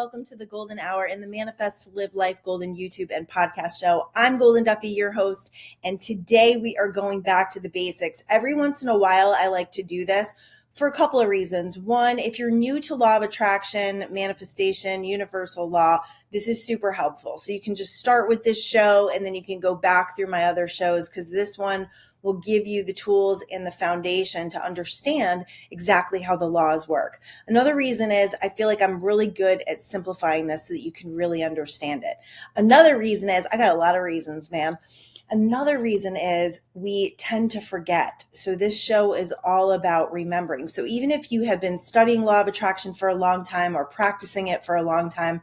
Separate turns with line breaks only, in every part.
welcome to the Golden Hour in the Manifest to Live Life Golden YouTube and podcast show. I'm Golden Duffy, your host, and today we are going back to the basics. Every once in a while, I like to do this for a couple of reasons. One, if you're new to law of attraction, manifestation, universal law, this is super helpful. So you can just start with this show and then you can go back through my other shows because this one will give you the tools and the foundation to understand exactly how the laws work. Another reason is I feel like I'm really good at simplifying this so that you can really understand it. Another reason is, I got a lot of reasons, man. Another reason is we tend to forget. So this show is all about remembering. So even if you have been studying law of attraction for a long time or practicing it for a long time,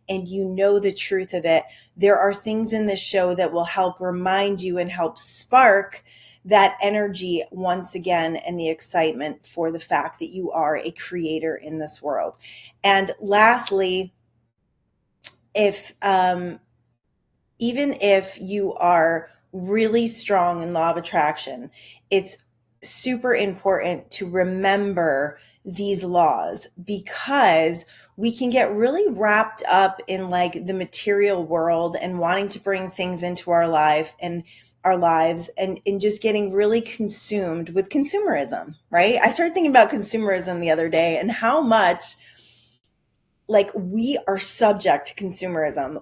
and you know the truth of it, there are things in this show that will help remind you and help spark that energy once again and the excitement for the fact that you are a creator in this world. And lastly, if even if you are really strong in law of attraction, it's super important to remember these laws because we can get really wrapped up in like the material world and wanting to bring things into our lives and just getting really consumed with consumerism, right? I started thinking about consumerism the other day and how much like we are subject to consumerism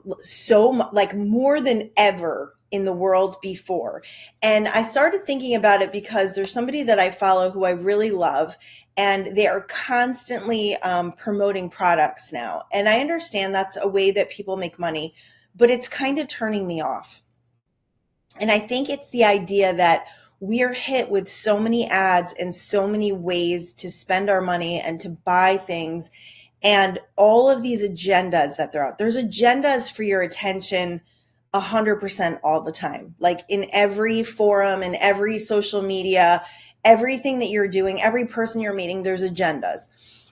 like more than ever in the world before. And I started thinking about it because there's somebody that I follow who I really love, and they are constantly promoting products now. And I understand that's a way that people make money, but it's kind of turning me off. And I think it's the idea that we are hit with so many ads and so many ways to spend our money and to buy things and all of these agendas that they're out. There's agendas for your attention 100% all the time. Like in every forum, in every social media, everything that you're doing, every person you're meeting, there's agendas.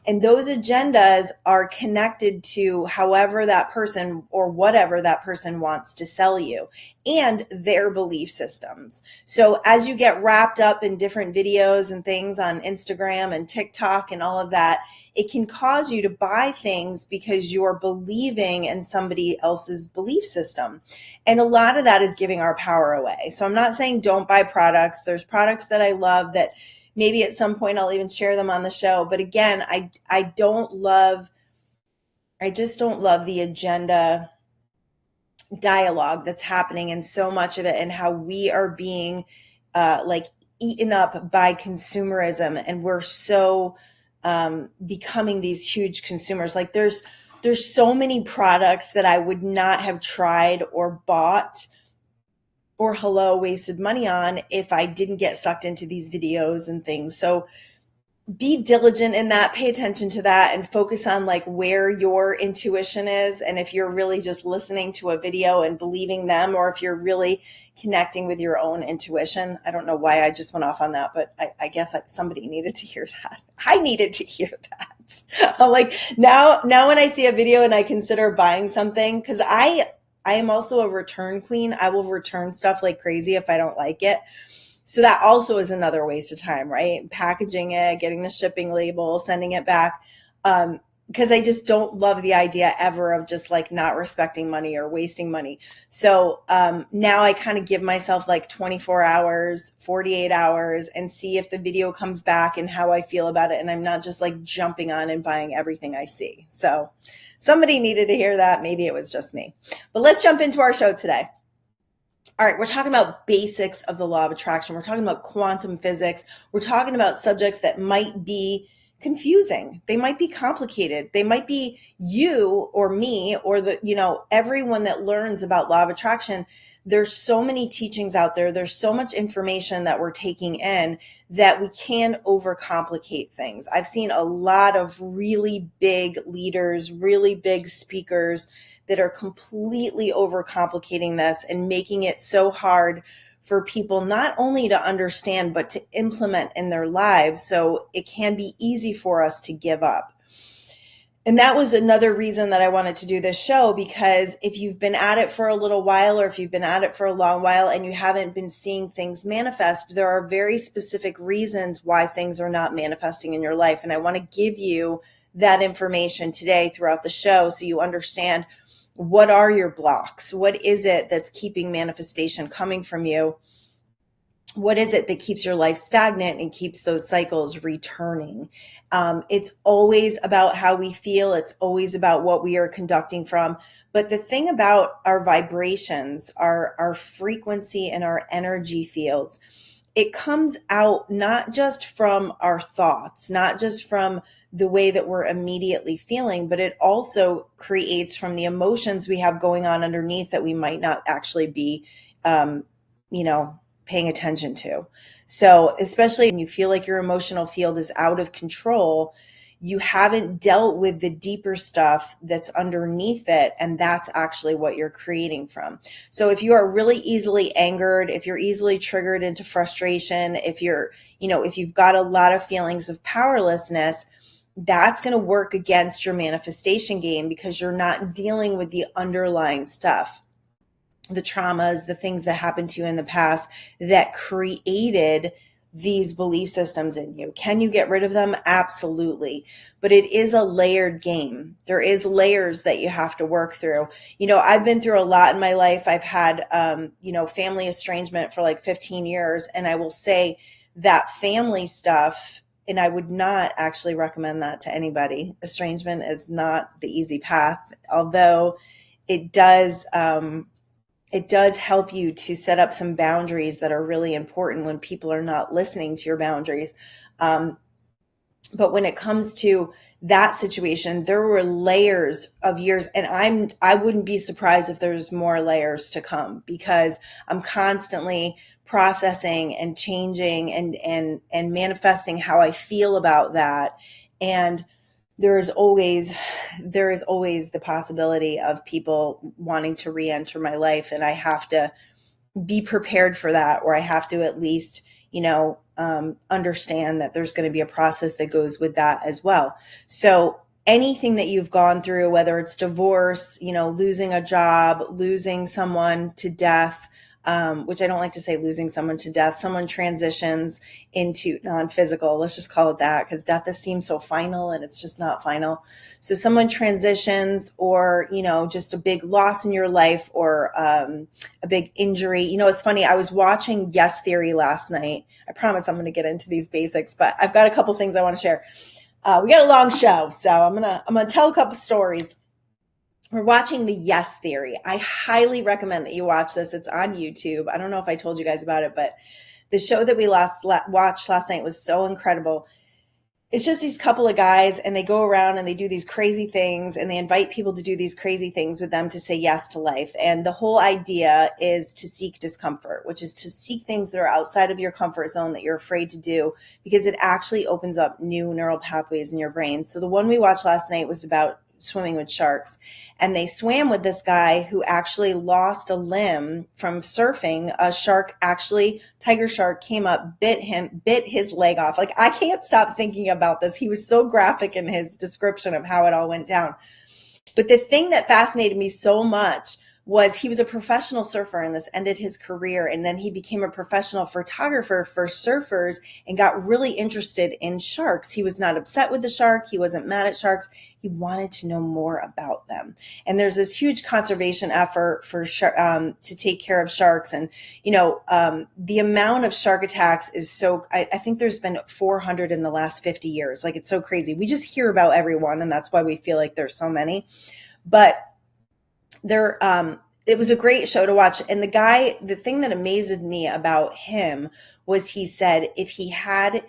And those agendas are connected to however that person or whatever that person wants to sell you and their belief systems. So as you get wrapped up in different videos and things on Instagram and TikTok and all of that, it can cause you to buy things because you're believing in somebody else's belief system. And a lot of that is giving our power away. So I'm not saying don't buy products. There's products that I love that maybe at some point I'll even share them on the show. But again, I just don't love the agenda dialogue that's happening in so much of it and how we are being like eaten up by consumerism. And we're so becoming these huge consumers. Like there's so many products that I would not have tried or bought or wasted money on if I didn't get sucked into these videos and things. So be diligent in that, pay attention to that and focus on like where your intuition is. And if you're really just listening to a video and believing them, or if you're really connecting with your own intuition. I don't know why I just went off on that, but I guess somebody needed to hear that. I needed to hear that. I'm like, now when I see a video and I consider buying something, because I am also a return queen. I will return stuff like crazy if I don't like it. So that also is another waste of time, right? Packaging it, getting the shipping label, sending it back. Because I just don't love the idea ever of just like not respecting money or wasting money. So now I kind of give myself like 24 hours, 48 hours and see if the video comes back and how I feel about it. And I'm not just like jumping on and buying everything I see. So somebody needed to hear that. Maybe it was just me. But let's jump into our show today. All right, we're talking about basics of the law of attraction. We're talking about quantum physics. We're talking about subjects that might be confusing. They might be complicated. They might be you or me or everyone that learns about law of attraction. There's so many teachings out there. There's so much information that we're taking in that we can overcomplicate things. I've seen a lot of really big leaders, really big speakers that are completely overcomplicating this and making it so hard for people not only to understand, but to implement in their lives. So it can be easy for us to give up. And that was another reason that I wanted to do this show, because if you've been at it for a little while, or if you've been at it for a long while and you haven't been seeing things manifest, there are very specific reasons why things are not manifesting in your life. And I want to give you that information today throughout the show so you understand what are your blocks? What is it that's keeping manifestation coming from you? What is it that keeps your life stagnant and keeps those cycles returning? It's always about how we feel. It's always about what we are conducting from. But the thing about our vibrations, our frequency and our energy fields, it comes out not just from our thoughts, not just from the way that we're immediately feeling, but it also creates from the emotions we have going on underneath that we might not actually be, you know, paying attention to. So especially when you feel like your emotional field is out of control, you haven't dealt with the deeper stuff that's underneath it. And that's actually what you're creating from. So if you are really easily angered, if you're easily triggered into frustration, if you're, if you've got a lot of feelings of powerlessness, that's going to work against your manifestation game because you're not dealing with the underlying stuff, the traumas, the things that happened to you in the past that created these belief systems in you. Can you get rid of them? Absolutely. But it is a layered game. There is layers that you have to work through. I've been through a lot in my life. I've had, family estrangement for like 15 years. And I will say that family stuff, and I would not actually recommend that to anybody. Estrangement is not the easy path, although it does help you to set up some boundaries that are really important when people are not listening to your boundaries. But when it comes to that situation, there were layers of years, and I wouldn't be surprised if there's more layers to come because I'm constantly processing and changing and manifesting how I feel about that. And there is always the possibility of people wanting to re-enter my life, and I have to be prepared for that, or I have to at least, understand that there's going to be a process that goes with that as well. So anything that you've gone through, whether it's divorce, losing a job, losing someone to death, which I don't like to say losing someone to death. Someone transitions into non-physical. Let's just call it that because death seems so final and it's just not final. So someone transitions or, just a big loss in your life or a big injury. It's funny. I was watching Yes Theory last night. I promise I'm going to get into these basics, but I've got a couple things I want to share. We got a long show, so I'm going to tell a couple stories. We're watching the Yes Theory. I highly recommend that you watch this. It's on YouTube. I don't know if I told you guys about it, but the show that we watched last night was so incredible. It's just these couple of guys, and they go around and they do these crazy things, and they invite people to do these crazy things with them to say yes to life. And the whole idea is to seek discomfort, which is to seek things that are outside of your comfort zone that you're afraid to do, because it actually opens up new neural pathways in your brain. So the one we watched last night was about swimming with sharks, and they swam with this guy who actually lost a limb from surfing. A shark, actually tiger shark, came up, bit his leg off. Like, I can't stop thinking about this. He was so graphic in his description of how it all went down. But the thing that fascinated me so much was he was a professional surfer, and this ended his career. And then he became a professional photographer for surfers and got really interested in sharks. He was not upset with the shark. He wasn't mad at sharks. He wanted to know more about them. And there's this huge conservation effort for to take care of sharks. And, the amount of shark attacks is so, I think there's been 400 in the last 50 years. Like, it's so crazy. We just hear about everyone, and that's why we feel like there's so many. But it was a great show to watch. And the thing that amazed me about him was he said if he had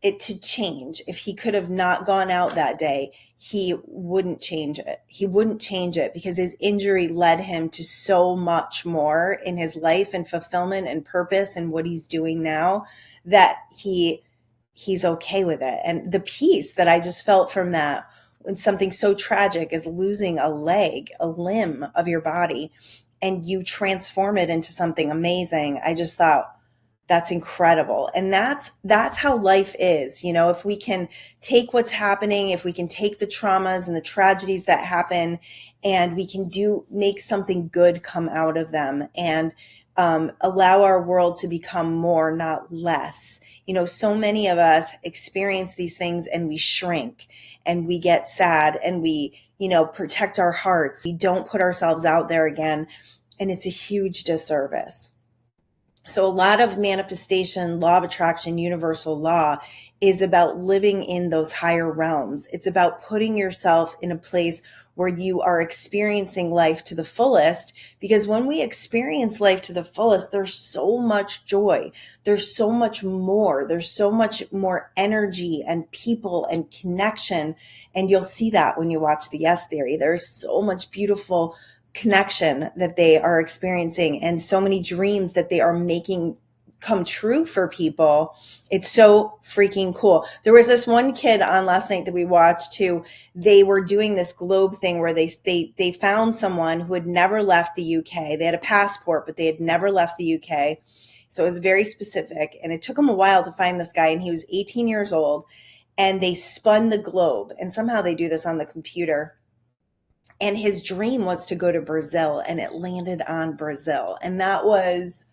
it to change, if he could have not gone out that day, he wouldn't change it. He wouldn't change it because his injury led him to so much more in his life and fulfillment and purpose and what he's doing now that he's okay with it. And the peace that I just felt from that, when something so tragic as losing a leg, a limb of your body, and you transform it into something amazing, I just thought, that's incredible. And that's how life is. If we can take what's happening, if we can take the traumas and the tragedies that happen, and we can make something good come out of them. And allow our world to become more, not less. So many of us experience these things and we shrink and we get sad and we, protect our hearts. We don't put ourselves out there again. And it's a huge disservice. So a lot of manifestation, law of attraction, universal law is about living in those higher realms. It's about putting yourself in a place where you are experiencing life to the fullest, because when we experience life to the fullest, there's so much joy. There's so much more. There's so much more energy and people and connection. And you'll see that when you watch the Yes Theory. There's so much beautiful connection that they are experiencing and so many dreams that they are making come true for people. It's so freaking cool. There was this one kid on last night that we watched who they were doing this globe thing where they found someone who had never left the UK. They had a passport, but they had never left the UK. So it was very specific. And it took them a while to find this guy. And he was 18 years old. And they spun the globe. And somehow they do this on the computer. And his dream was to go to Brazil, and it landed on Brazil. And that was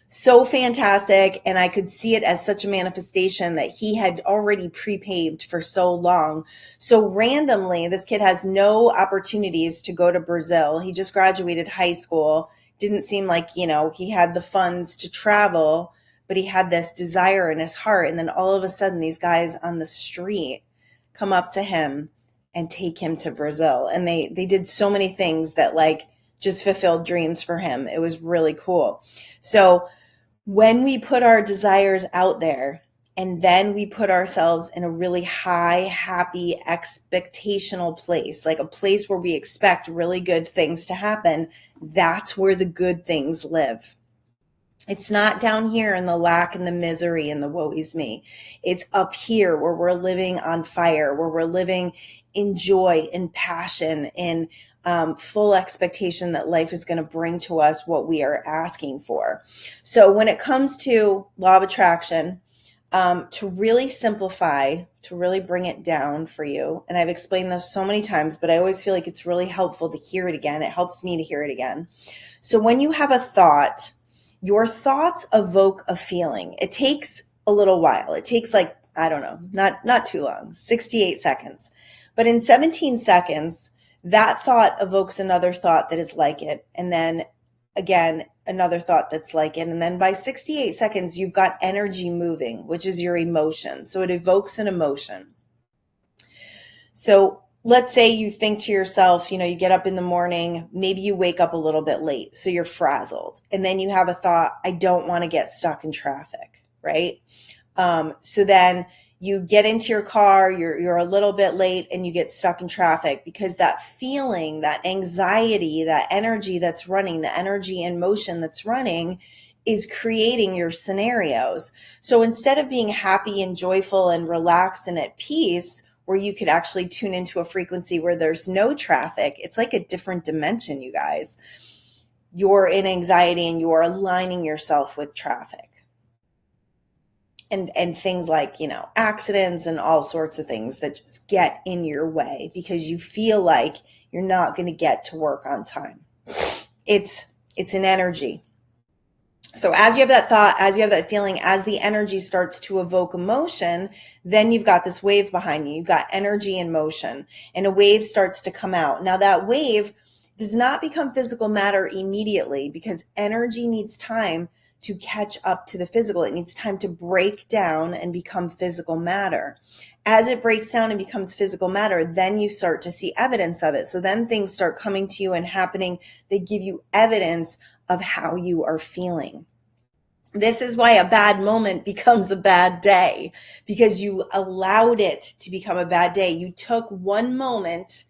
so fantastic. And I could see it as such a manifestation that he had already pre-paved for so long. So randomly, this kid has no opportunities to go to Brazil. He just graduated high school. Didn't seem like, he had the funds to travel, but he had this desire in his heart. And then all of a sudden, these guys on the street come up to him and take him to Brazil. And they did so many things that just fulfilled dreams for him. It was really cool. So when we put our desires out there and then we put ourselves in a really high, happy, expectational place, like a place where we expect really good things to happen, that's where the good things live. It's not down here in the lack and the misery and the woe is me. It's up here where we're living on fire, where we're living in joy and passion and full expectation that life is going to bring to us what we are asking for. So when it comes to law of attraction, to really simplify, to really bring it down for you, and I've explained this so many times, but I always feel like it's really helpful to hear it again. It helps me to hear it again. So when you have a thought, your thoughts evoke a feeling. It takes a little while. It takes not too long, 68 seconds. But in 17 seconds, that thought evokes another thought that is like it. And then again, another thought that's like it. And then by 68 seconds, you've got energy moving, which is your emotion. So it evokes an emotion. So let's say you think to yourself, you get up in the morning, maybe you wake up a little bit late, so you're frazzled. And then you have a thought, I don't want to get stuck in traffic, right? So then you get into your car, you're a little bit late and you get stuck in traffic because that feeling, that anxiety, that energy that's running, the energy and motion that's running is creating your scenarios. So instead of being happy and joyful and relaxed and at peace, where you could actually tune into a frequency where there's no traffic, it's like a different dimension, you guys. You're in anxiety and you're aligning yourself with traffic. And things like, accidents and all sorts of things that just get in your way because you feel like you're not going to get to work on time. It's an energy. So as you have that thought, as you have that feeling, as the energy starts to evoke emotion, then you've got this wave behind you. You've got energy in motion, and a wave starts to come out. Now that wave does not become physical matter immediately because energy needs time to catch up to the physical. It needs time to break down and become physical matter. As it breaks down and becomes physical matter, then you start to see evidence of it. So then things start coming to you and happening. They give you evidence of how you are feeling. This is why a bad moment becomes a bad day, because you allowed it to become a bad day. You took one moment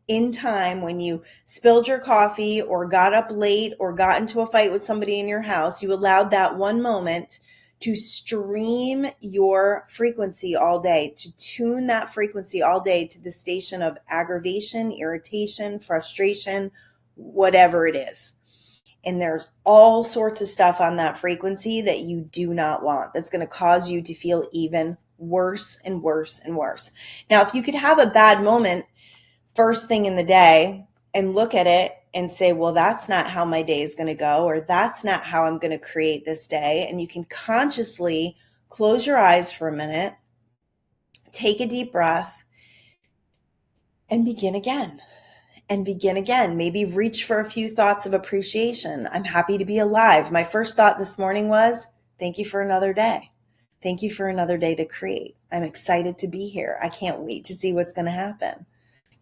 in time when you spilled your coffee or got up late or got into a fight with somebody in your house. You allowed that one moment to stream your frequency all day, to tune that frequency all day to the station of aggravation, irritation, frustration, whatever it is. And there's all sorts of stuff on that frequency that you do not want. That's going to cause you to feel even worse and worse and worse. Now, if you could have a bad moment first thing in the day and look at it and say, well, that's not how my day is going to go, or that's not how I'm going to create this day. And you can consciously close your eyes for a minute, take a deep breath, and begin again. And begin again. Maybe reach for a few thoughts of appreciation. I'm happy to be alive. My first thought this morning was, thank you for another day. Thank you for another day to create. I'm excited to be here. I can't wait to see what's going to happen.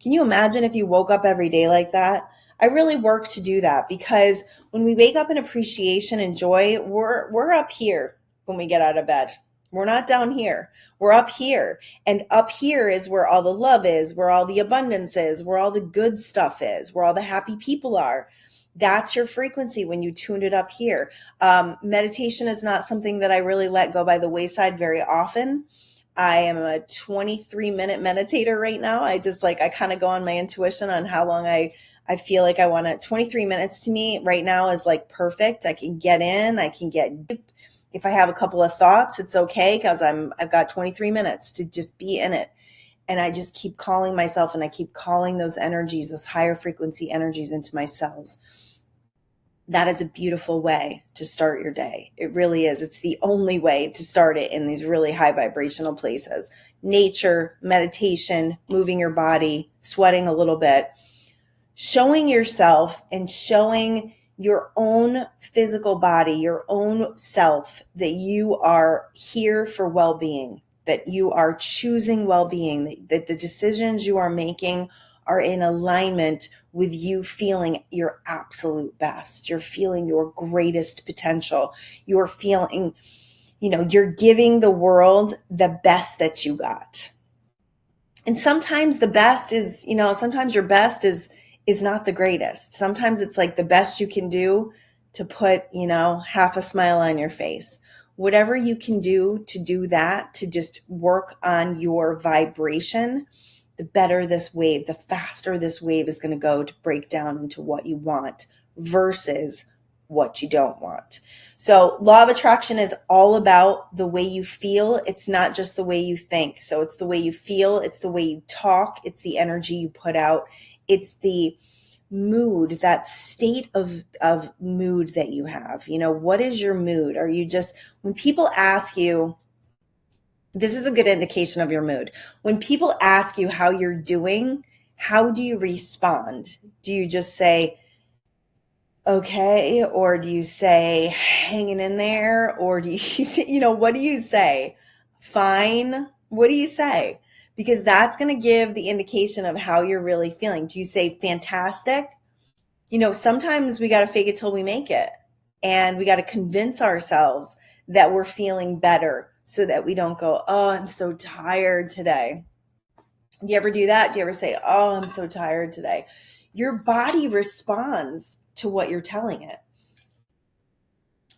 Can you imagine if you woke up every day like that? I really work to do that, because when we wake up in appreciation and joy, we're up here when we get out of bed. We're not down here. We're up here. And up here is where all the love is, where all the abundance is, where all the good stuff is, where all the happy people are. That's your frequency when you tune it up here. Meditation is not something that I really let go by the wayside very often. I am a 23-minute meditator right now. I kind of go on my intuition on how long I feel like I want to. 23 minutes to me right now is like perfect. I can get in, I can get deep. If I have a couple of thoughts, it's okay, because I've got 23 minutes to just be in it. And I just keep calling myself, and I keep calling those energies, those higher frequency energies, into my cells. That is a beautiful way to start your day. It really is. It's the only way to start it in these really high vibrational places. Nature, meditation, moving your body, sweating a little bit, showing yourself and showing your own physical body, your own self, that you are here for well-being, that you are choosing well-being, that the decisions you are making are in alignment with you feeling your absolute best. You're feeling your greatest potential. You're feeling, you're giving the world the best that you got. And sometimes the best is, sometimes your best is not the greatest. Sometimes it's like the best you can do to put, half a smile on your face. Whatever you can do to do that, to just work on your vibration, the better this wave, the faster this wave is going to go to break down into what you want versus what you don't want. So law of attraction is all about the way you feel. It's not just the way you think. So it's the way you feel. It's the way you talk. It's the energy you put out. It's the mood, that state of mood that you have. What is your mood? Are you just, when people ask you, this is a good indication of your mood. When people ask you how you're doing, how do you respond? Do you just say, okay? Or do you say, hanging in there? Or do you say, what do you say? Fine? What do you say? Because that's going to give the indication of how you're really feeling. Do you say fantastic? Sometimes we got to fake it till we make it. And we got to convince ourselves that we're feeling better, so that we don't go, oh, I'm so tired today. Do you ever do that? Do you ever say, oh, I'm so tired today? Your body responds to what you're telling it.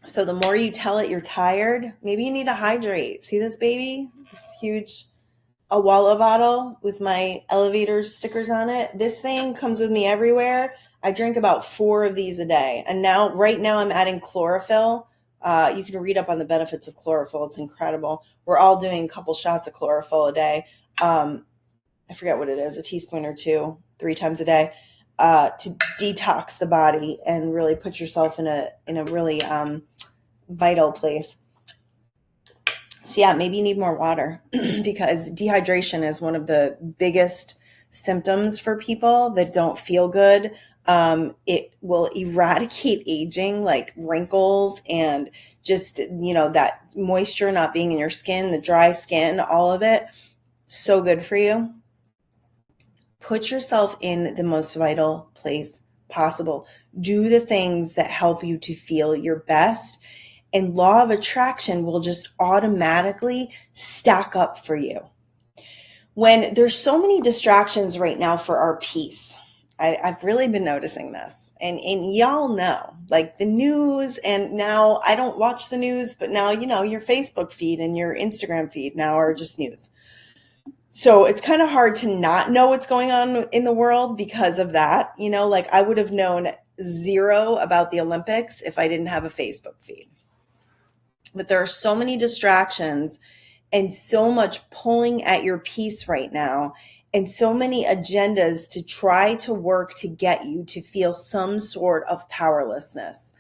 So the more you tell it you're tired, maybe you need to hydrate. See this baby? This huge Awala bottle with my elevator stickers on it. This thing comes with me everywhere. I drink about 4 of these a day. And right now I'm adding chlorophyll. You can read up on the benefits of chlorophyll. It's incredible. We're all doing a couple shots of chlorophyll a day. I forget what it is, a teaspoon or 2, 3 times a day, to detox the body and really put yourself in a really vital place. So yeah, maybe you need more water because dehydration is one of the biggest symptoms for people that don't feel good. It will eradicate aging, like wrinkles and just, that moisture not being in your skin, the dry skin, all of it. So good for you. Put yourself in the most vital place possible. Do the things that help you to feel your best. And law of attraction will just automatically stack up for you. When there's so many distractions right now for our peace, I've really been noticing this. And y'all know, like the news, and now I don't watch the news, but now, your Facebook feed and your Instagram feed now are just news. So it's kind of hard to not know what's going on in the world because of that. Like I would have known 0 about the Olympics if I didn't have a Facebook feed. But there are so many distractions and so much pulling at your peace right now. and so many agendas to try to work to get you to feel some sort of powerlessness.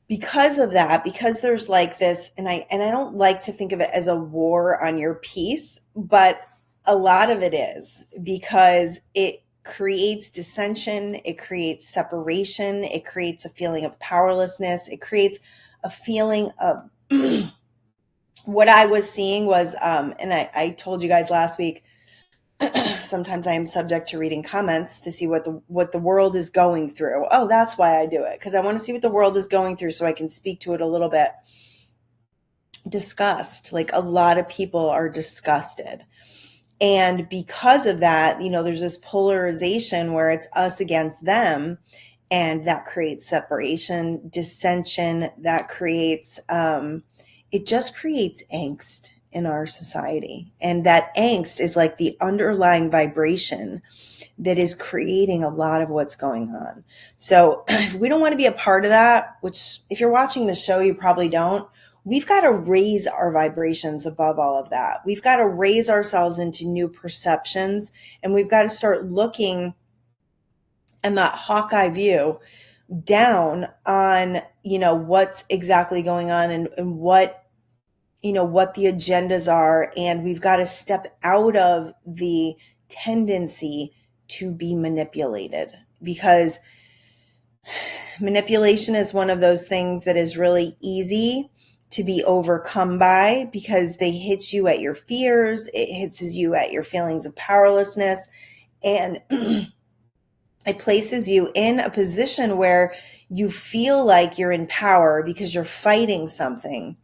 Because of that, because there's like this, and I don't like to think of it as a war on your peace, but a lot of it is, because it creates dissension, it creates separation, it creates a feeling of powerlessness, it creates a feeling of what I was seeing was, and I told you guys last week, sometimes I am subject to reading comments to see what the world is going through. Oh, that's why I do it, because I want to see what the world is going through so I can speak to it a little bit. Disgust. Like, a lot of people are disgusted. And because of that, there's this polarization where it's us against them, and that creates separation, dissension, that creates it just creates angst in our society. And that angst is like the underlying vibration that is creating a lot of what's going on. So if we don't want to be a part of that, which if you're watching the show, you probably don't, we've got to raise our vibrations above all of that. We've got to raise ourselves into new perceptions, and we've got to start looking in that Hawkeye view down on, what's exactly going on, and what the agendas are. And we've got to step out of the tendency to be manipulated, because manipulation is one of those things that is really easy to be overcome by, because they hit you at your fears, it hits you at your feelings of powerlessness, and it places you in a position where you feel like you're in power because you're fighting something,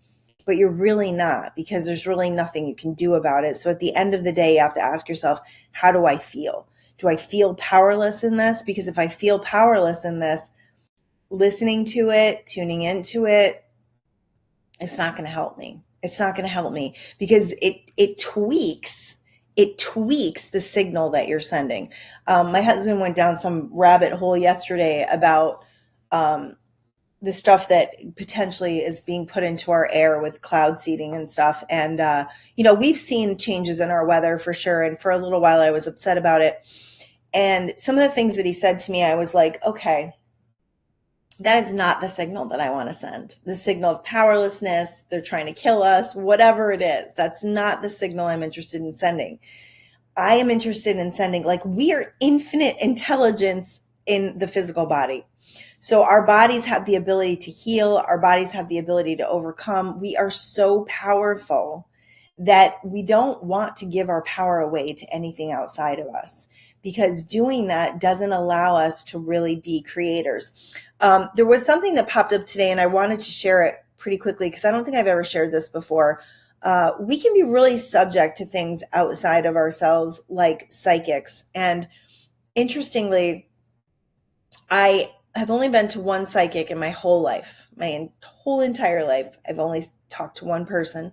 but you're really not, because there's really nothing you can do about it. So at the end of the day, you have to ask yourself, how do I feel? Do I feel powerless in this? Because if I feel powerless in this, listening to it, tuning into it, it's not going to help me. It's not going to help me, because it tweaks the signal that you're sending. My husband went down some rabbit hole yesterday about the stuff that potentially is being put into our air with cloud seeding and stuff. And, we've seen changes in our weather for sure. And for a little while, I was upset about it. And some of the things that he said to me, I was like, okay, that is not the signal that I want to send. The signal of powerlessness, they're trying to kill us, whatever it is. That's not the signal I'm interested in sending. I am interested in sending, like, we are infinite intelligence in the physical body. So our bodies have the ability to heal. Our bodies have the ability to overcome. We are so powerful that we don't want to give our power away to anything outside of us, because doing that doesn't allow us to really be creators. There was something that popped up today, and I wanted to share it pretty quickly, because I don't think I've ever shared this before. We can be really subject to things outside of ourselves, like psychics. And interestingly, I have only been to one psychic in my whole life, my whole entire life. I've only talked to one person,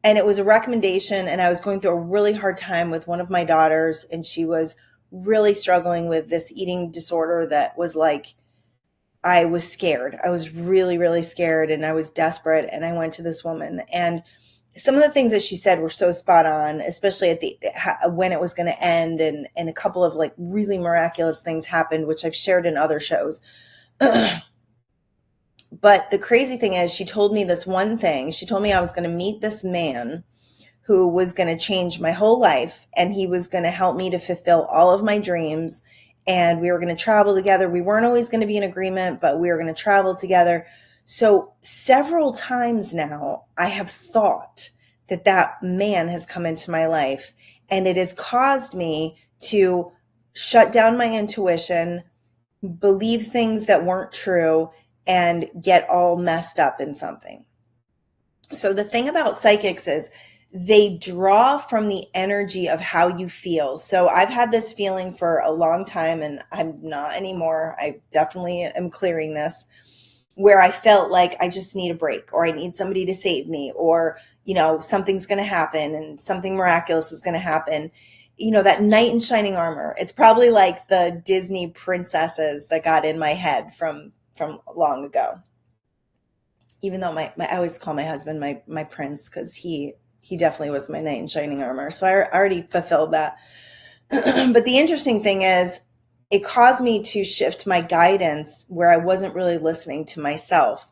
and it was a recommendation. And I was going through a really hard time with one of my daughters, and she was really struggling with this eating disorder that was like, I was scared. I was really, really scared, and I was desperate. And I went to this woman, and some of the things that she said were so spot on, especially at when it was going to end. And a couple of like really miraculous things happened, which I've shared in other shows. But the crazy thing is, she told me this one thing. She told me I was going to meet this man who was going to change my whole life, and he was going to help me to fulfill all of my dreams. And we were going to travel together. We weren't always going to be in agreement, but we were going to travel together. So several times now, I have thought that man has come into my life, and it has caused me to shut down my intuition, believe things that weren't true, and get all messed up in something. So the thing about psychics is they draw from the energy of how you feel. So I've had this feeling for a long time, and I'm not anymore. I definitely am clearing this, where I felt like I just need a break, or I need somebody to save me, or, something's going to happen and something miraculous is going to happen. That knight in shining armor. It's probably like the Disney princesses that got in my head from long ago. Even though I always call my husband my prince, because he definitely was my knight in shining armor. So I already fulfilled that. But the interesting thing is, it caused me to shift my guidance where I wasn't really listening to myself.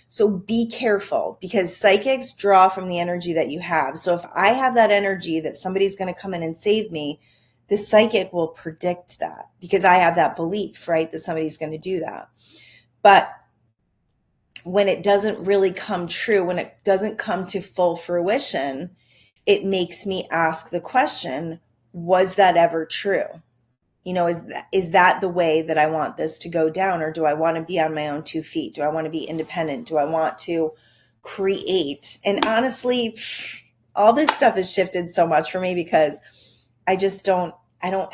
So be careful, because psychics draw from the energy that you have. So if I have that energy that somebody's going to come in and save me, the psychic will predict that, because I have that belief, right, that somebody's going to do that. But when it doesn't really come true, when it doesn't come to full fruition, it makes me ask the question, was that ever true? Is that the way that I want this to go down? Or do I want to be on my own 2 feet? Do I want to be independent? Do I want to create? And honestly, all this stuff has shifted so much for me, because I don't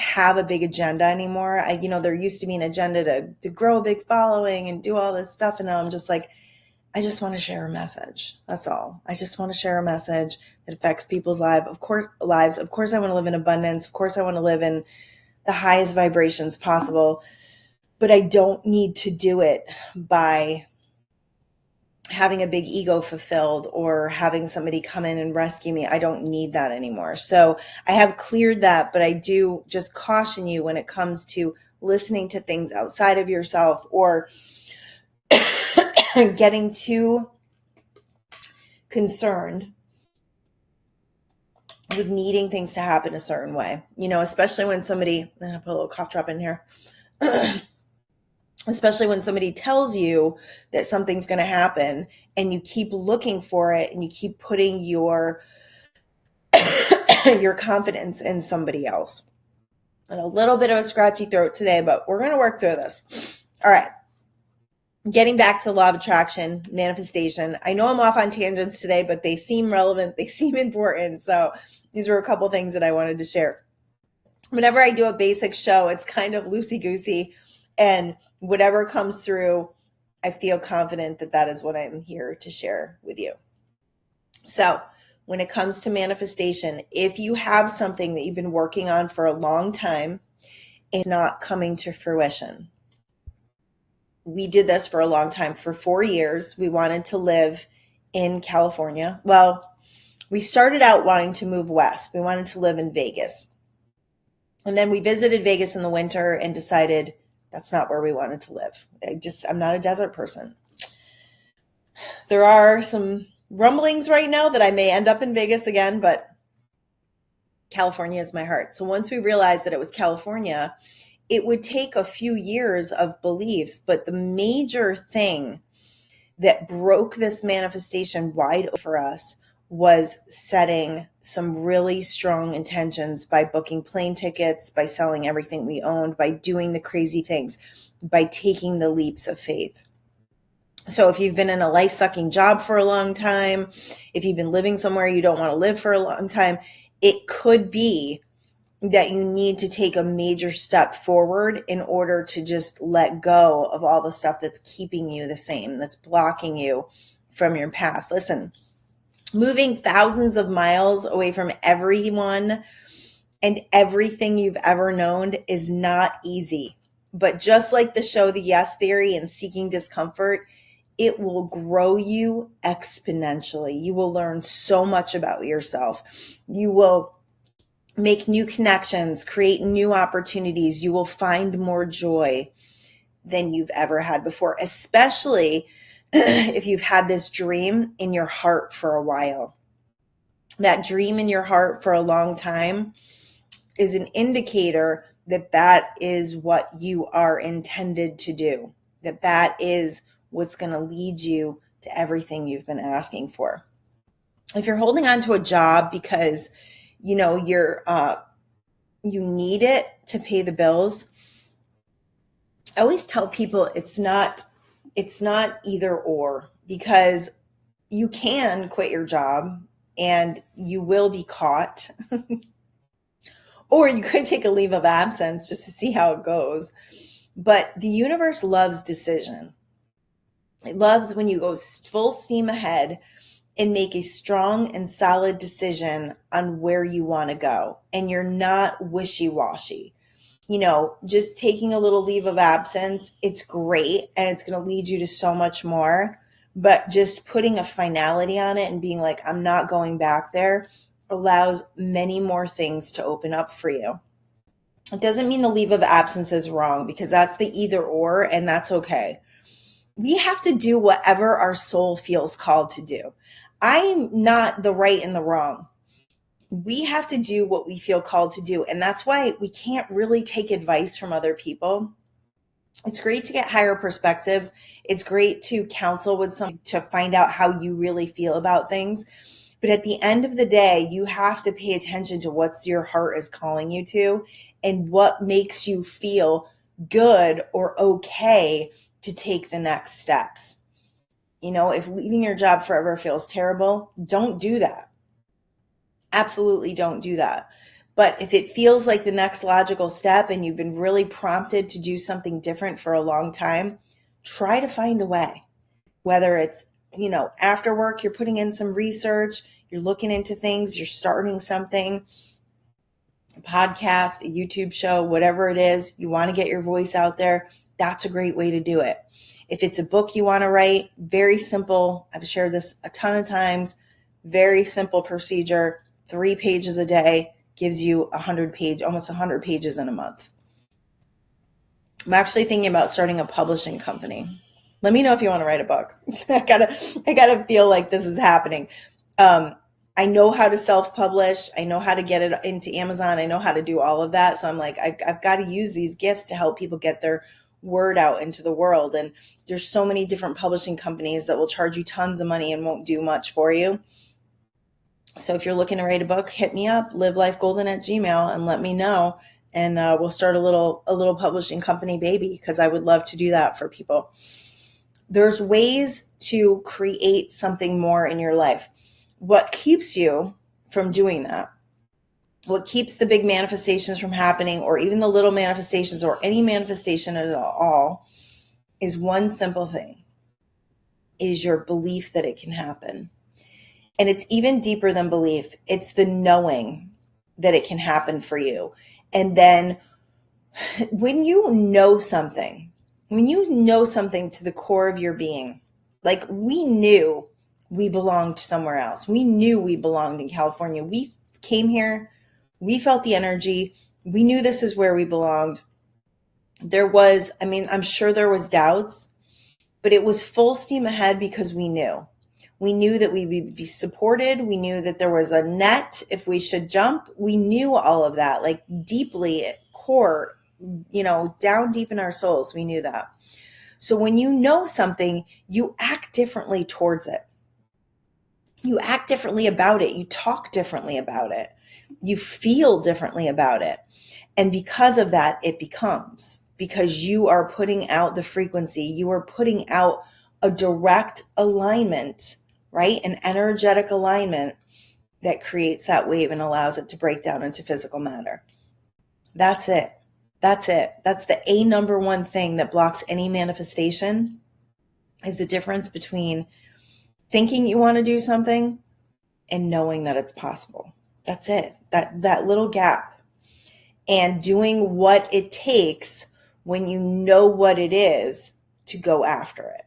have a big agenda anymore. There used to be an agenda to grow a big following and do all this stuff. And now I'm just like, I just want to share a message. That's all. I just want to share a message that affects people's lives. Of course, I want to live in abundance. Of course, I want to live in the highest vibrations possible, but I don't need to do it by having a big ego fulfilled or having somebody come in and rescue me. I don't need that anymore. So I have cleared that, but I do just caution you when it comes to listening to things outside of yourself, or getting too concerned with needing things to happen a certain way, especially when somebody, I'm gonna put a little cough drop in here, especially when somebody tells you that something's going to happen and you keep looking for it and you keep putting your your confidence in somebody else. And a little bit of a scratchy throat today, but we're going to work through this. All right. Getting back to the law of attraction, manifestation. I know I'm off on tangents today, but they seem relevant. They seem important. So these were a couple things that I wanted to share. Whenever I do a basic show, it's kind of loosey-goosey, and whatever comes through, I feel confident that that is what I'm here to share with you. So when it comes to manifestation, if you have something that you've been working on for a long time and it's not coming to fruition, we did this for a long time. For 4 years, we wanted to live in California. Well, we started out wanting to move west. We wanted to live in Vegas. And then we visited Vegas in the winter and decided that's not where we wanted to live. I'm not a desert person. There are some rumblings right now that I may end up in Vegas again, but California is my heart. So once we realized that it was California, it would take a few years of beliefs, but the major thing that broke this manifestation wide open for us was setting some really strong intentions by booking plane tickets, by selling everything we owned, by doing the crazy things, by taking the leaps of faith. So if you've been in a life-sucking job for a long time, if you've been living somewhere you don't want to live for a long time, it could be that you need to take a major step forward in order to just let go of all the stuff that's keeping you the same, that's blocking you from your path. Listen, moving thousands of miles away from everyone and everything you've ever known is not easy. But just like the show The Yes Theory and Seeking Discomfort, it will grow you exponentially. You will learn so much about yourself. You will make new connections, create new opportunities. You will find more joy than you've ever had before, especially if you've had this dream in your heart for a while. That dream in your heart for a long time is an indicator that that is what you are intended to do, that is what's going to lead you to everything you've been asking for. If you're holding on to a job because you need it to pay the bills, I always tell people it's not either or, because you can quit your job and you will be caught. Or you could take a leave of absence just to see how it goes. But the universe loves decision. It loves when you go full steam ahead and make a strong and solid decision on where you want to go. And you're not wishy-washy. Just taking a little leave of absence, it's great and it's going to lead you to so much more. But just putting a finality on it and being like, I'm not going back there, allows many more things to open up for you. It doesn't mean the leave of absence is wrong, because that's the either or, and that's okay. We have to do whatever our soul feels called to do. I'm not the right and the wrong. We have to do what we feel called to do. And that's why we can't really take advice from other people. It's great to get higher perspectives. It's great to counsel with someone to find out how you really feel about things. But at the end of the day, you have to pay attention to what's your heart is calling you to and what makes you feel good or okay to take the next steps. If leaving your job forever feels terrible, don't do that. Absolutely don't do that. But if it feels like the next logical step and you've been really prompted to do something different for a long time, try to find a way. Whether it's, after work, you're putting in some research, you're looking into things, you're starting something, a podcast, a YouTube show, whatever it is, you want to get your voice out there, that's a great way to do it. If it's a book you want to write, very simple. I've shared this a ton of times. Very simple procedure. 3 pages a day gives you almost 100 pages in a month. I'm actually thinking about starting a publishing company. Let me know if you want to write a book. I gotta feel like this is happening. I know how to self-publish. I know how to get it into Amazon. I know how to do all of that. So I'm like, I've got to use these gifts to help people get their word out into the world. And there's so many different publishing companies that will charge you tons of money and won't do much for you. So if you're looking to write a book, hit me up, livelifegolden@gmail.com, and let me know. And we'll start a little publishing company baby, because I would love to do that for people. There's ways to create something more in your life. What keeps you from doing that? What keeps the big manifestations from happening, or even the little manifestations, or any manifestation at all, is one simple thing. It is your belief that it can happen. And it's even deeper than belief. It's the knowing that it can happen for you. And then when you know something to the core of your being, like we knew we belonged somewhere else. We knew we belonged in California. We came here. We felt the energy. We knew this is where we belonged. I'm sure there was doubts, but it was full steam ahead because we knew. We knew that we would be supported. We knew that there was a net if we should jump. We knew all of that, like deeply at core, down deep in our souls, we knew that. So when you know something, you act differently towards it. You act differently about it. You talk differently about it. You feel differently about it. And because of that, it becomes, because you are putting out the frequency, you are putting out a direct alignment, right? An energetic alignment that creates that wave and allows it to break down into physical matter. That's it. That's the number one thing that blocks any manifestation, is the difference between thinking you want to do something and knowing that it's possible. That's it. That little gap. And doing what it takes when you know what it is to go after it,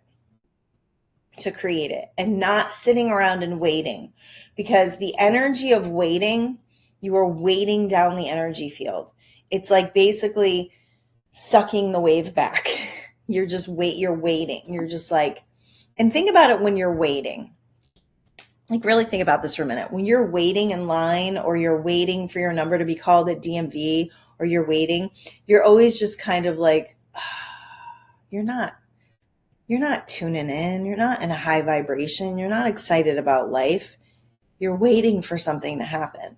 to create it, and not sitting around and waiting. Because the energy of waiting, you are weighting down the energy field. It's like basically sucking the wave back. You're waiting. You're just like, and think about it when you're waiting. Like really think about this for a minute. When you're waiting in line, or you're waiting for your number to be called at DMV, or you're waiting, you're always just kind of like, you're not tuning in. You're not in a high vibration. You're not excited about life. You're waiting for something to happen.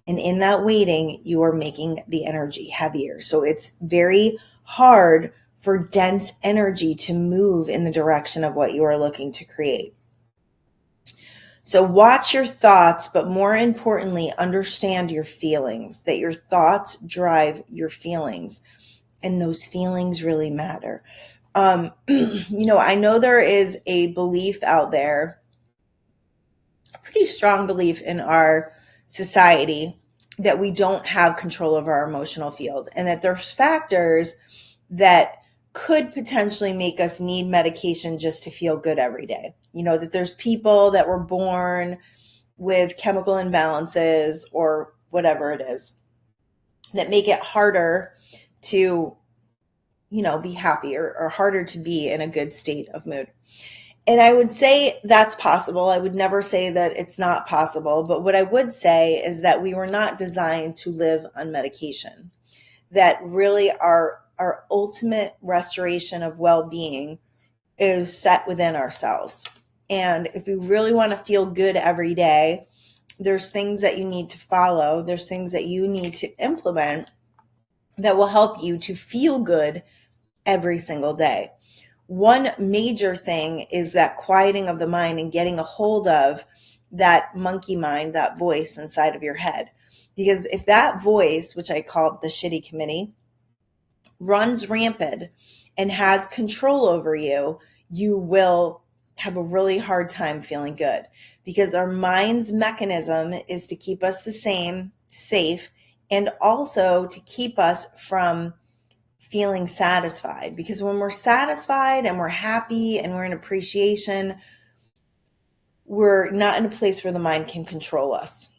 And in that waiting, you are making the energy heavier. So it's very hard for dense energy to move in the direction of what you are looking to create. So watch your thoughts, but more importantly, understand your feelings, that your thoughts drive your feelings, and those feelings really matter. I know there is a belief out there, a pretty strong belief in our society, that we don't have control of our emotional field, and that there's factors that could potentially make us need medication just to feel good every day. That there's people that were born with chemical imbalances or whatever it is. that make it harder to, be happy or harder to be in a good state of mood. And I would say that's possible. I would never say that it's not possible. But what I would say is that we were not designed to live on medication, that really our ultimate restoration of well-being is set within ourselves. And if you really want to feel good every day, there's things that you need to follow. There's things that you need to implement that will help you to feel good every single day. One major thing is that quieting of the mind and getting a hold of that monkey mind, that voice inside of your head. Because if that voice, which I call the shitty committee, runs rampant and has control over you, you will have a really hard time feeling good, because our mind's mechanism is to keep us the same, safe, and also to keep us from feeling satisfied. Because when we're satisfied and we're happy and we're in appreciation, we're not in a place where the mind can control us.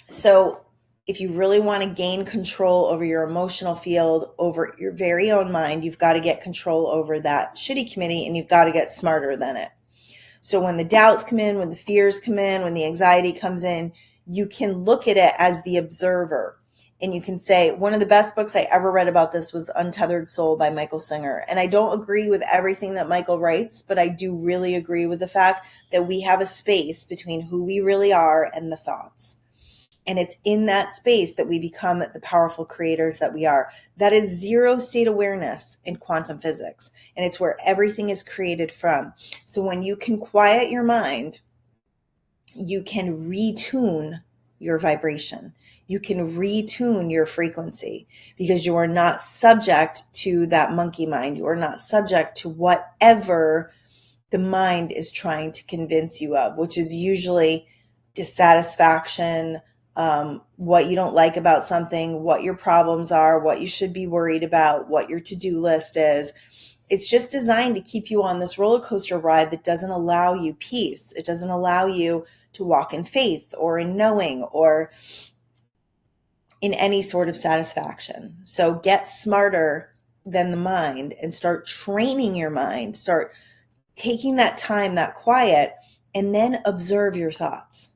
So if you really want to gain control over your emotional field, over your very own mind, you've got to get control over that shitty committee, and you've got to get smarter than it. So when the doubts come in, when the fears come in, when the anxiety comes in, you can look at it as the observer. And you can say, one of the best books I ever read about this was Untethered Soul by Michael Singer. And I don't agree with everything that Michael writes, but I do really agree with the fact that we have a space between who we really are and the thoughts. And it's in that space that we become the powerful creators that we are. That is zero state awareness in quantum physics. And it's where everything is created from. So when you can quiet your mind, you can retune your vibration. You can retune your frequency, because you are not subject to that monkey mind. You are not subject to whatever the mind is trying to convince you of, which is usually dissatisfaction, what you don't like about something, what your problems are, what you should be worried about, what your to-do list is. It's just designed to keep you on this roller coaster ride that doesn't allow you peace. It doesn't allow you to walk in faith or in knowing or in any sort of satisfaction. So get smarter than the mind and start training your mind. Start taking that time, that quiet, and then observe your thoughts,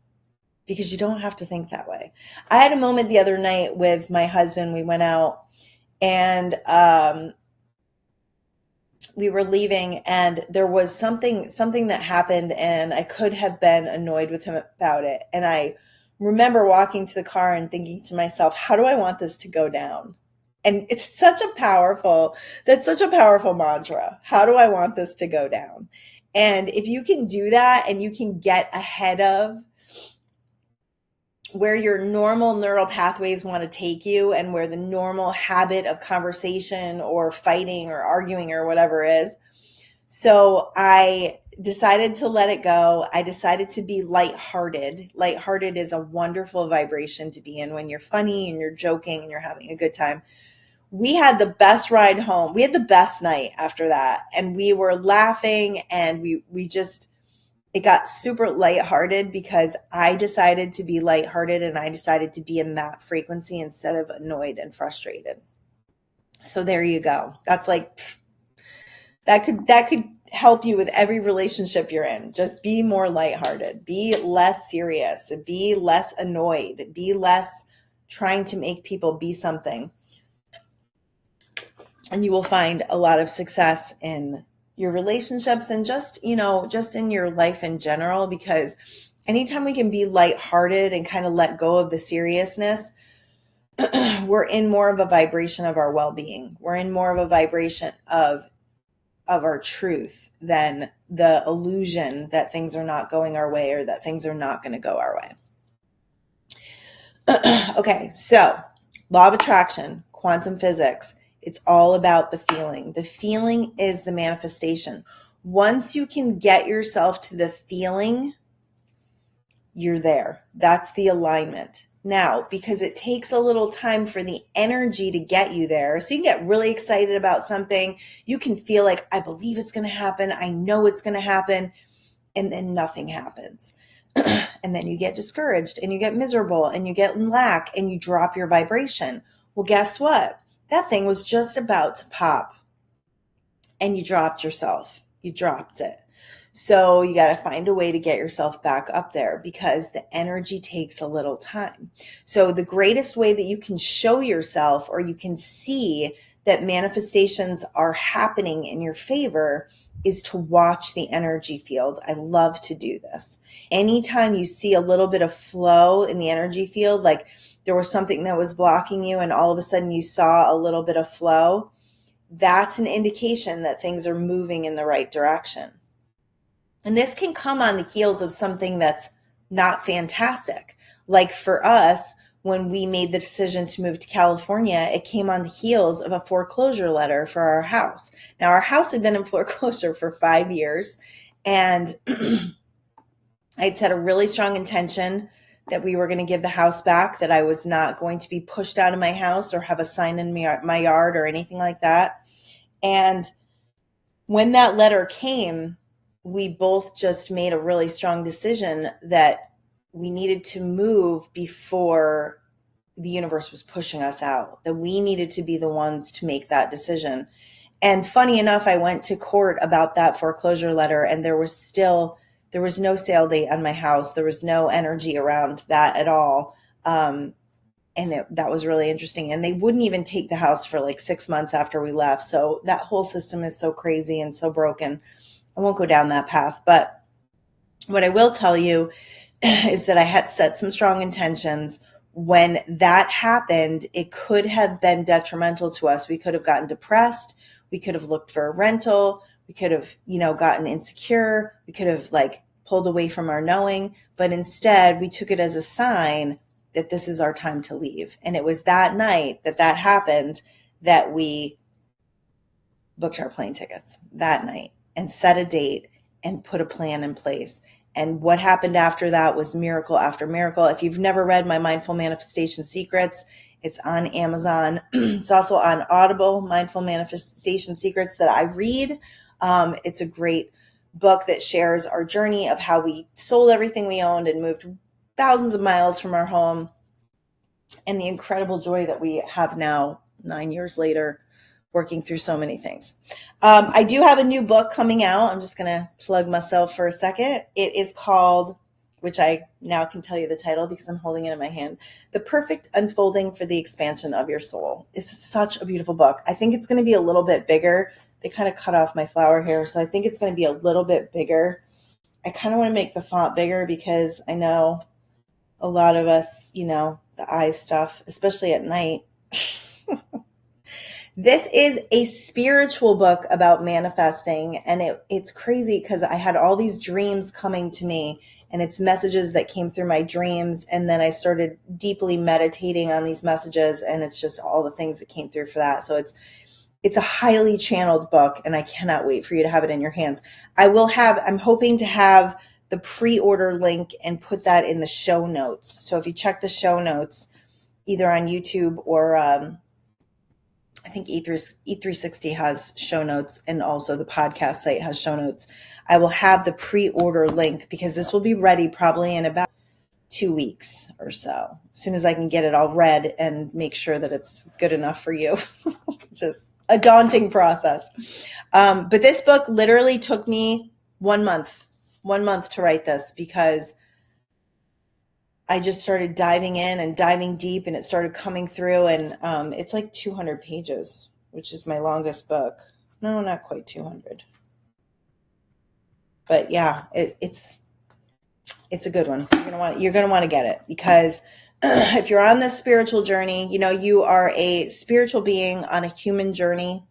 because you don't have to think that way. I had a moment the other night with my husband. We went out and we were leaving, and there was something that happened, and I could have been annoyed with him about it. And I remember walking to the car and thinking to myself, how do I want this to go down? And it's such a powerful mantra. How do I want this to go down? And if you can do that and you can get ahead of where your normal neural pathways want to take you and where the normal habit of conversation or fighting or arguing or whatever is. So I decided to let it go. I decided to be lighthearted. Lighthearted is a wonderful vibration to be in when you're funny and you're joking and you're having a good time. We had the best ride home. We had the best night after that. And we were laughing, and it got super lighthearted because I decided to be lighthearted, and I decided to be in that frequency instead of annoyed and frustrated. So there you go. That's like, that could help you with every relationship you're in. Just be more lighthearted, be less serious, be less annoyed, be less trying to make people be something. And you will find a lot of success in your relationships and just in your life in general, because anytime we can be lighthearted and kind of let go of the seriousness, we're in more of a vibration of our well-being. We're in more of a vibration of our truth than the illusion that things are not going our way or that things are not going to go our way. Okay, so law of attraction, quantum physics. It's all about the feeling. The feeling is the manifestation. Once you can get yourself to the feeling, you're there. That's the alignment. Now, because it takes a little time for the energy to get you there, so you can get really excited about something. You can feel like, I believe it's going to happen. I know it's going to happen. And then nothing happens. And then you get discouraged and you get miserable and you get in lack and you drop your vibration. Well, guess what? That thing was just about to pop and you dropped yourself. You dropped it. So you got to find a way to get yourself back up there because the energy takes a little time. So the greatest way that you can show yourself or you can see that manifestations are happening in your favor is to watch the energy field. I love to do this. Anytime you see a little bit of flow in the energy field, like there was something that was blocking you and all of a sudden you saw a little bit of flow, that's an indication that things are moving in the right direction. And this can come on the heels of something that's not fantastic. Like for us, when we made the decision to move to California, it came on the heels of a foreclosure letter for our house. Now, our house had been in foreclosure for 5 years, and I'd set a really strong intention that we were going to give the house back, that I was not going to be pushed out of my house or have a sign in my yard or anything like that. And when that letter came, we both just made a really strong decision that we needed to move before the universe was pushing us out, that we needed to be the ones to make that decision. And funny enough, I went to court about that foreclosure letter, and there was no sale date on my house. There was no energy around that at all. That was really interesting. And they wouldn't even take the house for like 6 months after we left. So that whole system is so crazy and so broken. I won't go down that path. But what I will tell you is that I had set some strong intentions. When that happened, it could have been detrimental to us. We could have gotten depressed. We could have looked for a rental. We could have, gotten insecure. We could have pulled away from our knowing. But instead, we took it as a sign that this is our time to leave. And it was that night that happened that we booked our plane tickets that night and set a date and put a plan in place. And what happened after that was miracle after miracle. If you've never read my Mindful Manifestation Secrets, it's on Amazon. It's also on Audible, Mindful Manifestation Secrets, that I read. It's a great book that shares our journey of how we sold everything we owned and moved thousands of miles from our home, and the incredible joy that we have now, 9 years later, working through so many things. I do have a new book coming out. I'm just going to plug myself for a second. It is called, which I now can tell you the title because I'm holding it in my hand, The Perfect Unfolding for the Expansion of Your Soul. It's such a beautiful book. I think it's going to be a little bit bigger. They kind of cut off my flower here, so I think it's going to be a little bit bigger. I kind of want to make the font bigger because I know a lot of us, the eye stuff, especially at night. This is a spiritual book about manifesting, and it's crazy because I had all these dreams coming to me, and it's messages that came through my dreams, and then I started deeply meditating on these messages, and it's just all the things that came through for that. So it's a highly channeled book, and I cannot wait for you to have it in your hands. I'm hoping to have the pre-order link and put that in the show notes. So if you check the show notes, either on YouTube or I think E360 has show notes, and also the podcast site has show notes. I will have the pre-order link because this will be ready probably in about 2 weeks or so, as soon as I can get it all read and make sure that it's good enough for you. Just a daunting process. But this book literally took me 1 month to write this, because I just started diving in and diving deep, and it started coming through, and it's like 200 pages, which is my longest book. No, not quite 200. But yeah, it's a good one. You're gonna want to get it, because if you're on this spiritual journey, you are a spiritual being on a human journey,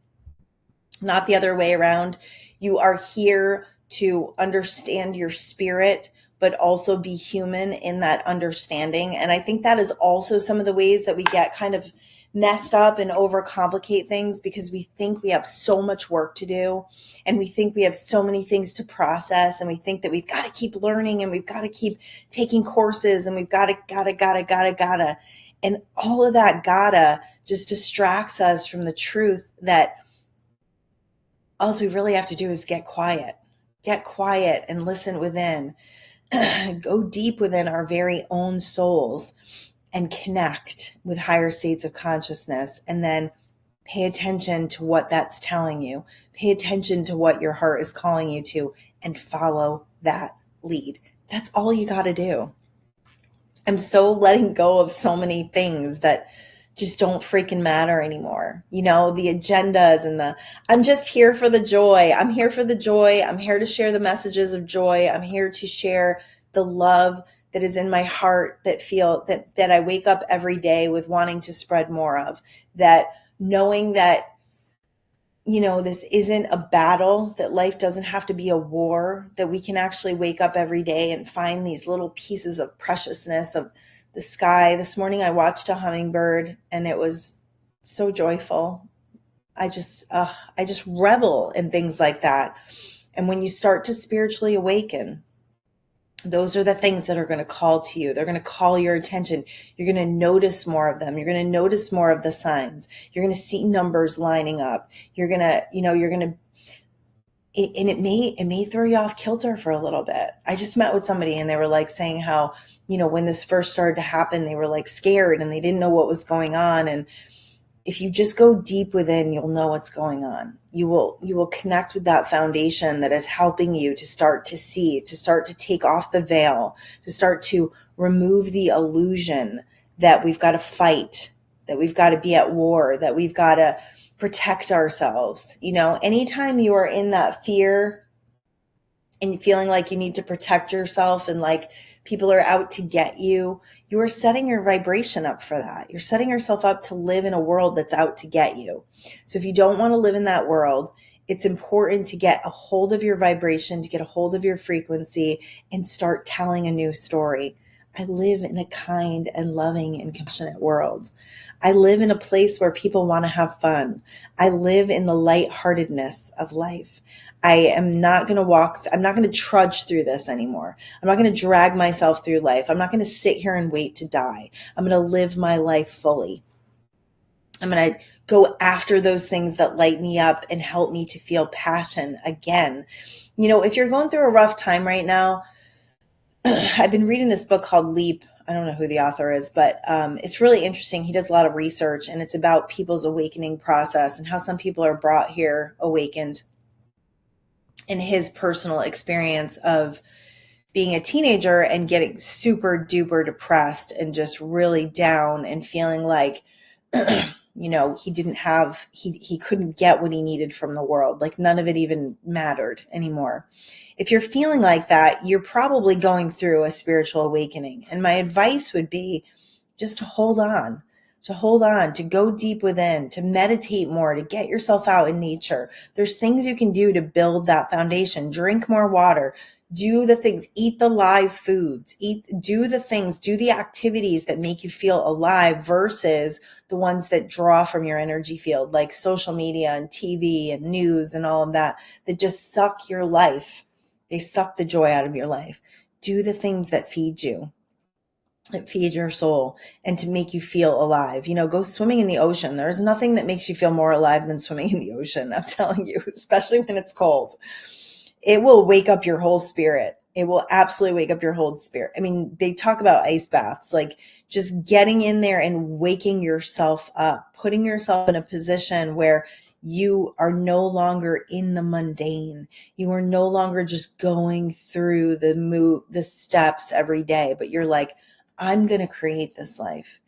not the other way around. You are here to understand your spirit, but also be human in that understanding. And I think that is also some of the ways that we get kind of messed up and overcomplicate things, because we think we have so much work to do, and we think we have so many things to process, and we think that we've got to keep learning, and we've got to keep taking courses, and we've got to. And all of that gotta just distracts us from the truth that all we really have to do is get quiet and listen within. go deep within our very own souls and connect with higher states of consciousness, and then pay attention to what that's telling you. Pay attention to what your heart is calling you to and follow that lead. That's all you got to do. I'm so letting go of so many things that just don't freaking matter anymore. The agendas and I'm just here for the joy. I'm here for the joy. I'm here to share the messages of joy. I'm here to share the love that is in my heart, that I wake up every day with wanting to spread more of, that knowing that this isn't a battle, that life doesn't have to be a war, that we can actually wake up every day and find these little pieces of preciousness of the sky. This morning I watched a hummingbird and it was so joyful. I just revel in things like that. And when you start to spiritually awaken, those are the things that are going to call to you. They're going to call your attention. You're going to notice more of them. You're going to notice more of the signs. You're going to see numbers lining up. You're going to, and it may throw you off kilter for a little bit. I just met with somebody and they were like saying how, when this first started to happen, they were like scared and they didn't know what was going on. And if you just go deep within, you'll know what's going on. You will connect with that foundation that is helping you to start to see, to start to take off the veil, to start to remove the illusion that we've got to fight, that we've got to be at war, that we've got to protect ourselves. Anytime you are in that fear and feeling like you need to protect yourself and like people are out to get you, you are setting your vibration up for that. You're setting yourself up to live in a world that's out to get you. So if you don't want to live in that world, it's important to get a hold of your vibration, to get a hold of your frequency and start telling a new story. I live in a kind and loving and compassionate world. I live in a place where people want to have fun. I live in the lightheartedness of life. I'm not going to trudge through this anymore. I'm not going to drag myself through life. I'm not going to sit here and wait to die. I'm going to live my life fully. I'm going to go after those things that light me up and help me to feel passion again. If you're going through a rough time right now, I've been reading this book called Leap. I don't know who the author is, but it's really interesting. He does a lot of research and it's about people's awakening process and how some people are brought here awakened. In his personal experience of being a teenager and getting super duper depressed and just really down and feeling like, he couldn't get what he needed from the world. Like none of it even mattered anymore. If you're feeling like that, you're probably going through a spiritual awakening. And my advice would be just to hold on, to go deep within, to meditate more, to get yourself out in nature. There's things you can do to build that foundation. Drink more water, do the things, eat the live foods, do the activities that make you feel alive versus the ones that draw from your energy field, like social media and TV and news and all of that just suck your life. They suck the joy out of your life. Do the things that feed you, that feed your soul and to make you feel alive. Go swimming in the ocean. There's nothing that makes you feel more alive than swimming in the ocean. I'm telling you, especially when it's cold. It will wake up your whole spirit. It will absolutely wake up your whole spirit. I mean, they talk about ice baths, like just getting in there and waking yourself up, putting yourself in a position where you are no longer in the mundane. You are no longer just going through the steps every day, but you're like, I'm going to create this life.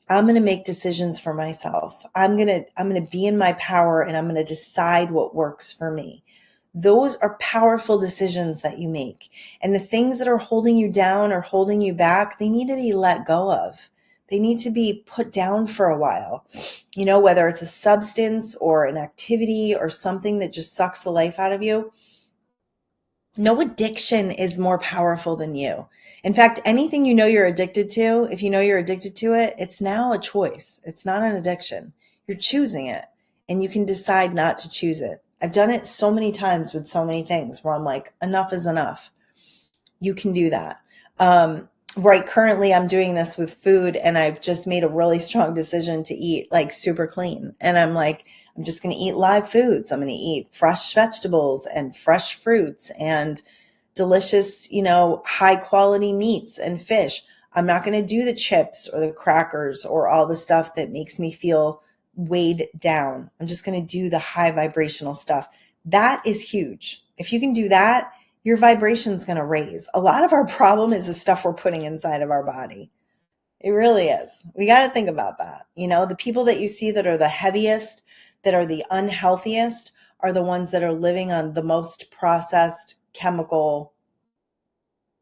I'm going to make decisions for myself. I'm going to be in my power and I'm going to decide what works for me. Those are powerful decisions that you make. And the things that are holding you down or holding you back, they need to be let go of. They need to be put down for a while. Whether it's a substance or an activity or something that just sucks the life out of you. No addiction is more powerful than you. In fact, anything you're addicted to, if you're addicted to it, it's now a choice. It's not an addiction. You're choosing it and you can decide not to choose it. I've done it so many times with so many things where I'm like, enough is enough. You can do that. Right. Currently I'm doing this with food and I've just made a really strong decision to eat like super clean. And I'm like, I'm just going to eat live foods. I'm going to eat fresh vegetables and fresh fruits and delicious, high quality meats and fish. I'm not going to do the chips or the crackers or all the stuff that makes me feel weighed down. I'm just going to do the high vibrational stuff. That is huge. If you can do that, your vibration is going to raise. A lot of our problem is the stuff we're putting inside of our body. It really is. We got to think about that. The people that you see that are the heaviest, that are the unhealthiest, are the ones that are living on the most processed chemical.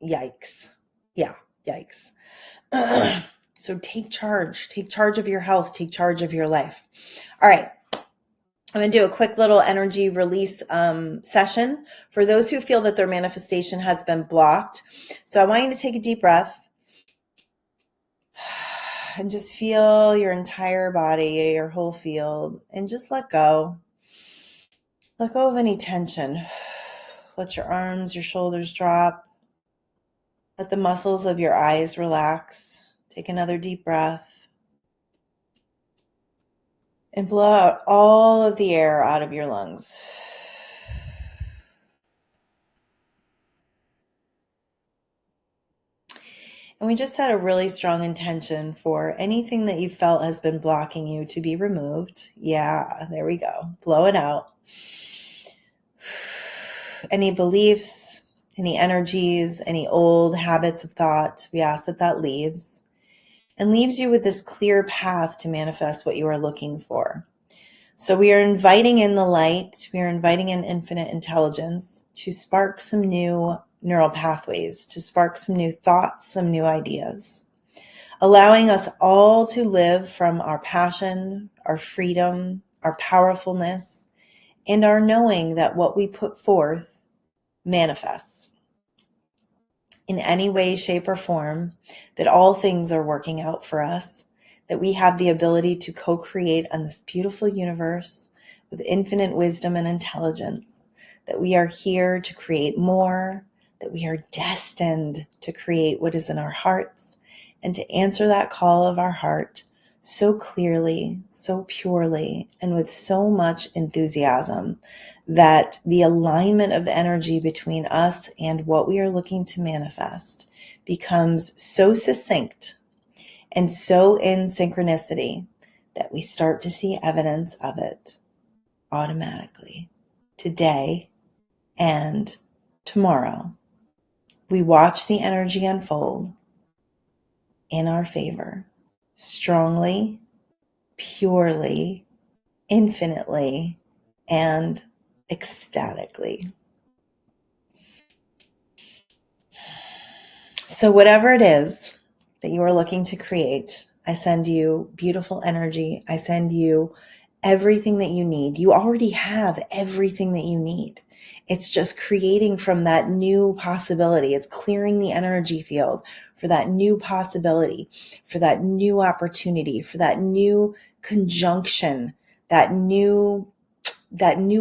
Yikes. Yeah, yikes. So take charge of your health, take charge of your life. All right. I'm going to do a quick little energy release session for those who feel that their manifestation has been blocked. So I want you to take a deep breath and just feel your entire body, your whole field, and just let go. Let go of any tension. Let your arms, your shoulders drop. Let the muscles of your eyes relax. Take another deep breath. And blow out all of the air out of your lungs. And we just had a really strong intention for anything that you felt has been blocking you to be removed. Yeah, there we go. Blow it out. Any beliefs, any energies, any old habits of thought, we ask that leaves. And leaves you with this clear path to manifest what you are looking for. So we are inviting in the light, we are inviting in infinite intelligence to spark some new neural pathways, to spark some new thoughts, some new ideas, allowing us all to live from our passion, our freedom, our powerfulness, and our knowing that what we put forth manifests. In any way, shape, or form, that all things are working out for us, that we have the ability to co-create on this beautiful universe with infinite wisdom and intelligence, that we are here to create more, that we are destined to create what is in our hearts, and to answer that call of our heart so clearly, so purely, and with so much enthusiasm that the alignment of energy between us and what we are looking to manifest becomes so succinct and so in synchronicity that we start to see evidence of it automatically today and tomorrow. We watch the energy unfold in our favor, strongly, purely, infinitely, and ecstatically. So whatever it is that you are looking to create, I send you beautiful energy. I send you everything that you need. You already have everything that you need. It's just creating from that new possibility. It's clearing the energy field for that new possibility, for that new opportunity, for that new conjunction, that new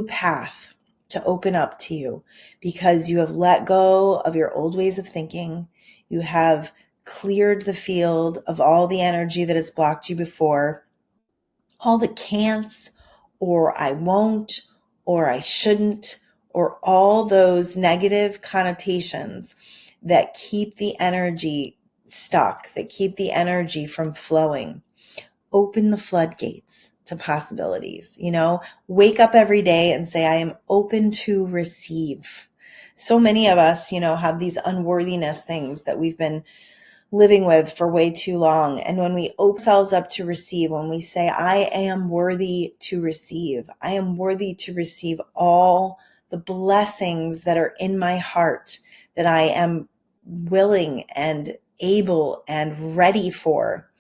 path to open up to you, because you have let go of your old ways of thinking. You have cleared the field of all the energy that has blocked you before, all the can'ts, or I won't, or I shouldn't, or all those negative connotations that keep the energy stuck, that keep the energy from flowing. Open the floodgates to possibilities. Wake up every day and say, I am open to receive. So many of us, have these unworthiness things that we've been living with for way too long. And when we open ourselves up to receive, when we say, I am worthy to receive, I am worthy to receive all the blessings that are in my heart, that I am willing and able and ready for.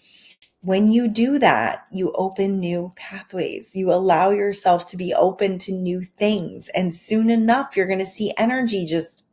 When you do that, you open new pathways. You allow yourself to be open to new things. And soon enough, you're going to see energy just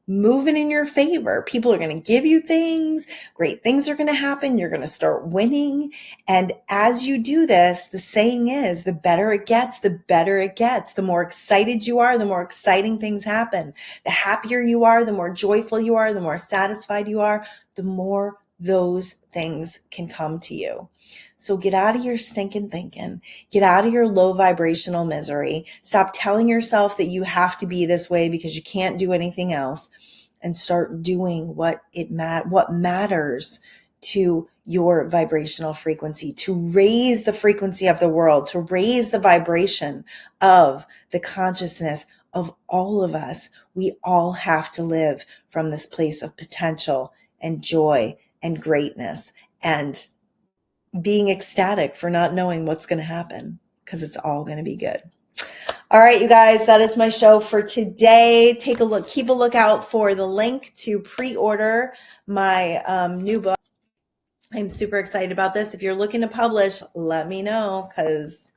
moving in your favor. People are going to give you things. Great things are going to happen. You're going to start winning. And as you do this, the saying is, the better it gets, the better it gets. The more excited you are, the more exciting things happen. The happier you are, the more joyful you are, the more satisfied you are, the more those things can come to you. So get out of your stinking thinking. Get out of your low vibrational misery. Stop telling yourself that you have to be this way because you can't do anything else. and start doing what matters to your vibrational frequency, to raise the frequency of the world, to raise the vibration of the consciousness of all of us. We all have to live from this place of potential and joy and greatness and being ecstatic for not knowing what's going to happen, because it's all going to be good. All right, you guys, that is my show for today. Take a look, keep a lookout for the link to pre-order my new book. I'm super excited about this. If you're looking to publish, let me know, because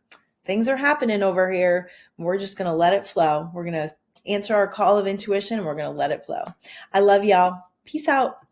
things are happening over here. We're just going to let it flow. We're going to answer our call of intuition and we're going to let it flow. I love y'all. Peace out.